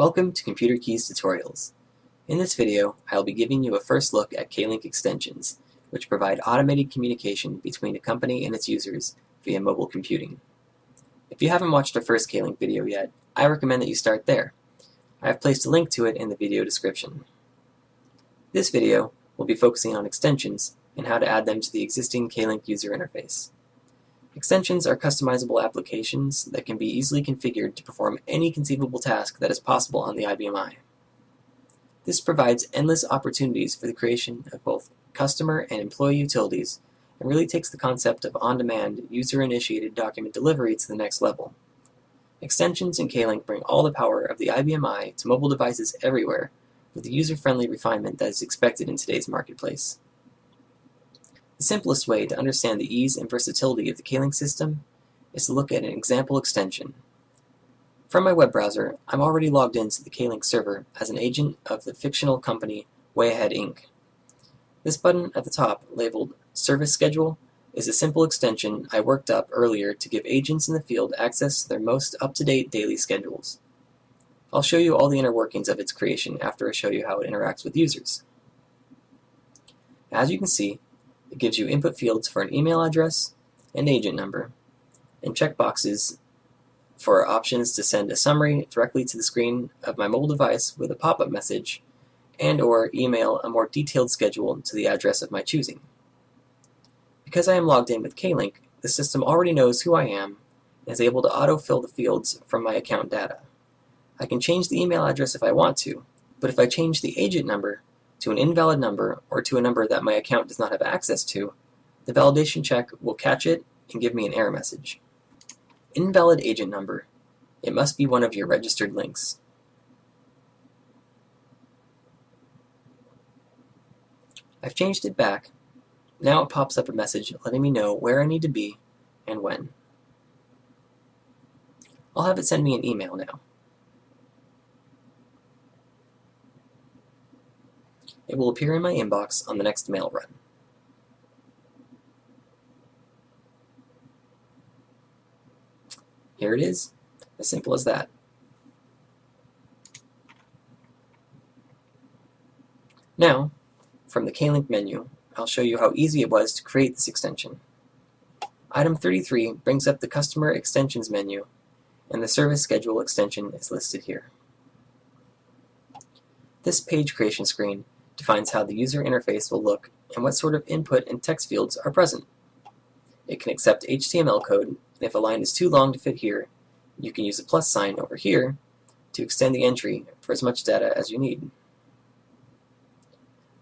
Welcome to Computer Keys Tutorials. In this video, I'll be giving you a first look at kLink extensions, which provide automated communication between a company and its users via mobile computing. If you haven't watched our first kLink video yet, I recommend that you start there. I have placed a link to it in the video description. This video will be focusing on extensions and how to add them to the existing kLink user interface. Extensions are customizable applications that can be easily configured to perform any conceivable task that is possible on the IBM. This provides endless opportunities for the creation of both customer and employee utilities and really takes the concept of on-demand, user-initiated document delivery to the next level. Extensions in kLink bring all the power of the IBM to mobile devices everywhere with the user-friendly refinement that is expected in today's marketplace. The simplest way to understand the ease and versatility of the kLink system is to look at an example extension. From my web browser, I'm already logged into the kLink server as an agent of the fictional company Way Ahead Inc. This button at the top, labeled Service Schedule, is a simple extension I worked up earlier to give agents in the field access to their most up-to-date daily schedules. I'll show you all the inner workings of its creation after I show you how it interacts with users. As you can see, it gives you input fields for an email address and agent number, and checkboxes for options to send a summary directly to the screen of my mobile device with a pop-up message, and/or email a more detailed schedule to the address of my choosing. Because I am logged in with kLink, the system already knows who I am and is able to autofill the fields from my account data. I can change the email address if I want to, but if I change the agent number to an invalid number or to a number that my account does not have access to, the validation check will catch it and give me an error message. Invalid agent number. It must be one of your registered links. I've changed it back. Now it pops up a message letting me know where I need to be and when. I'll have it send me an email now. It will appear in my inbox on the next mail run. Here it is, as simple as that. Now, from the kLink menu, I'll show you how easy it was to create this extension. Item 33 brings up the Customer Extensions menu, and the Service Schedule extension is listed here. This page creation screen defines how the user interface will look and what sort of input and text fields are present. It can accept HTML code, and if a line is too long to fit here, you can use a plus sign over here to extend the entry for as much data as you need.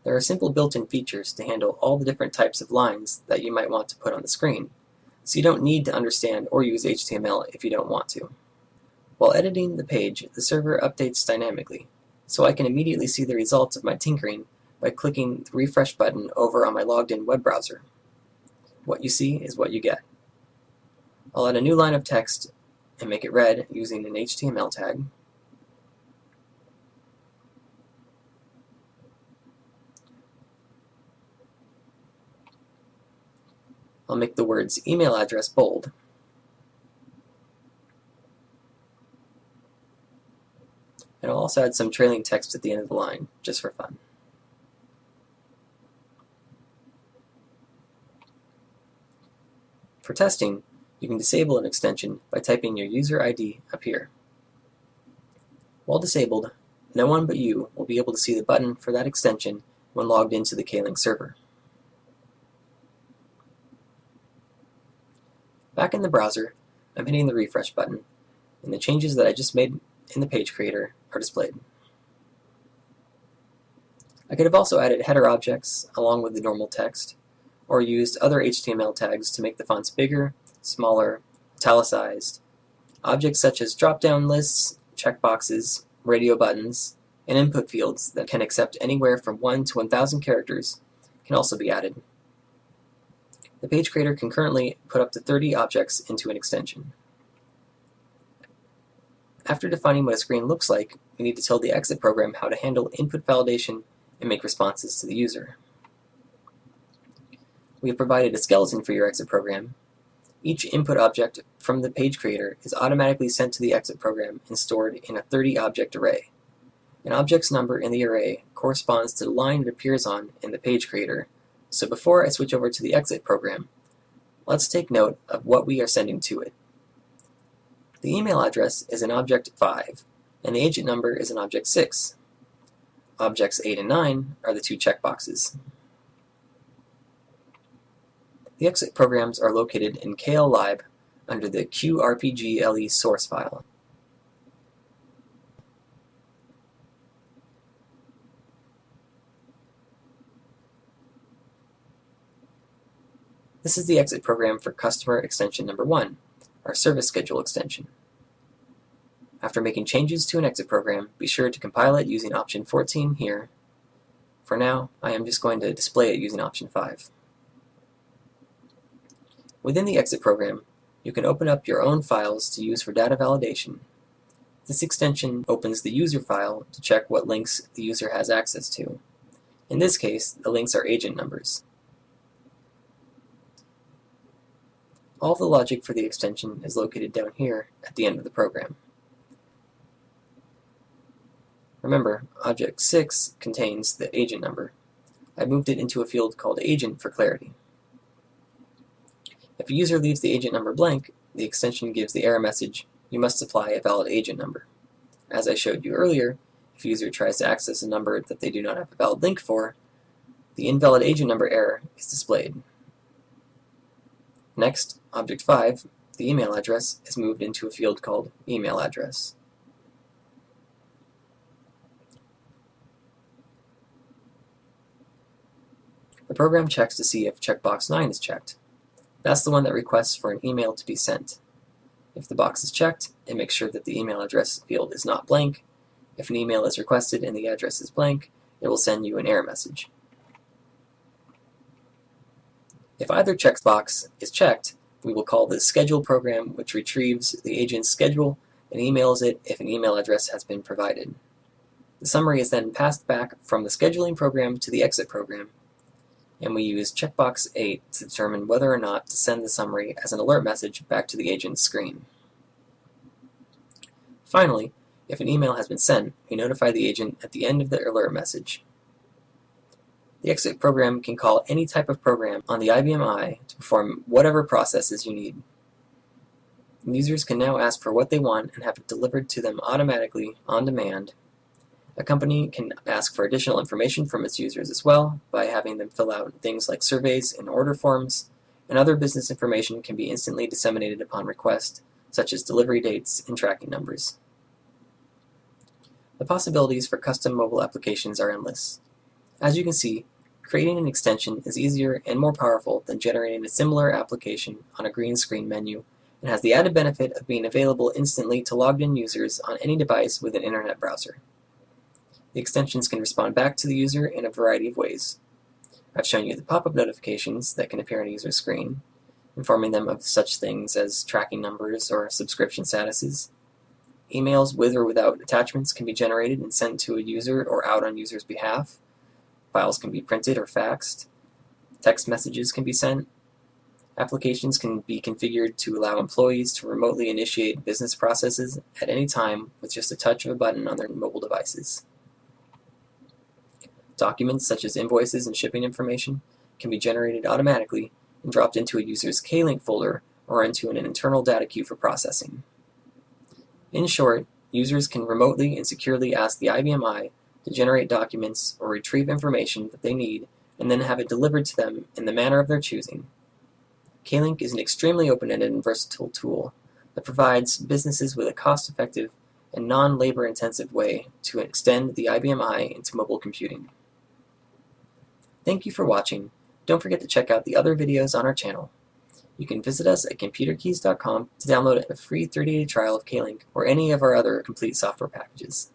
There are simple built-in features to handle all the different types of lines that you might want to put on the screen, so you don't need to understand or use HTML if you don't want to. While editing the page, the server updates dynamically, so I can immediately see the results of my tinkering by clicking the refresh button over on my logged-in web browser. What you see is what you get. I'll add a new line of text and make it red using an HTML tag. I'll make the words email address bold. And I'll also add some trailing text at the end of the line, just for fun. For testing, you can disable an extension by typing your user ID up here. While disabled, no one but you will be able to see the button for that extension when logged into the kLink server. Back in the browser, I'm hitting the refresh button, and the changes that I just made in the page creator are displayed. I could have also added header objects along with the normal text, or used other HTML tags to make the fonts bigger, smaller, italicized. Objects such as drop-down lists, checkboxes, radio buttons, and input fields that can accept anywhere from 1 to 1,000 characters can also be added. The page creator can currently put up to 30 objects into an extension. After defining what a screen looks like, we need to tell the exit program how to handle input validation and make responses to the user. We have provided a skeleton for your exit program, Each input object from the page creator is automatically sent to the exit program and stored in a 30-object array. An object's number in the array corresponds to the line it appears on in the page creator, so before I switch over to the exit program, let's take note of what we are sending to it. The email address is an object 5, and the agent number is an object 6. Objects 8 and 9 are the two checkboxes. The exit programs are located in kLib under the qrpgle source file. This is the exit program for customer extension number 1, our service schedule extension. After making changes to an exit program, be sure to compile it using option 14 here. For now, I am just going to display it using option 5. Within the exit program, you can open up your own files to use for data validation. This extension opens the user file to check what links the user has access to. In this case, the links are agent numbers. All the logic for the extension is located down here at the end of the program. Remember, object 6 contains the agent number. I moved it into a field called agent for clarity. If a user leaves the agent number blank, the extension gives the error message, "You must supply a valid agent number." As I showed you earlier, if a user tries to access a number that they do not have a valid link for, the invalid agent number error is displayed. Next, object 5, the email address, is moved into a field called email address. The program checks to see if checkbox 9 is checked. That's the one that requests for an email to be sent. If the box is checked, it makes sure that the email address field is not blank. If an email is requested and the address is blank, it will send you an error message. If either checkbox is checked, we will call the schedule program, which retrieves the agent's schedule and emails it if an email address has been provided. The summary is then passed back from the scheduling program to the exit program, and we use checkbox 8 to determine whether or not to send the summary as an alert message back to the agent's screen. Finally, if an email has been sent, we notify the agent at the end of the alert message. The exit program can call any type of program on the IBM I to perform whatever processes you need. Users can now ask for what they want and have it delivered to them automatically on demand. A company can ask for additional information from its users as well by having them fill out things like surveys and order forms, and other business information can be instantly disseminated upon request, such as delivery dates and tracking numbers. The possibilities for custom mobile applications are endless. As you can see, creating an extension is easier and more powerful than generating a similar application on a green screen menu, and has the added benefit of being available instantly to logged-in users on any device with an internet browser. The extensions can respond back to the user in a variety of ways. I've shown you the pop-up notifications that can appear on a user's screen, informing them of such things as tracking numbers or subscription statuses. Emails with or without attachments can be generated and sent to a user or out on user's behalf. Files can be printed or faxed. Text messages can be sent. Applications can be configured to allow employees to remotely initiate business processes at any time with just a touch of a button on their mobile devices. Documents such as invoices and shipping information can be generated automatically and dropped into a user's kLink folder or into an internal data queue for processing. In short, users can remotely and securely ask the IBM I to generate documents or retrieve information that they need and then have it delivered to them in the manner of their choosing. kLink is an extremely open-ended and versatile tool that provides businesses with a cost-effective and non-labor-intensive way to extend the IBM I into mobile computing. Thank you for watching. Don't forget to check out the other videos on our channel. You can visit us at computerkeys.com to download a free 30-day trial of kLink or any of our other complete software packages.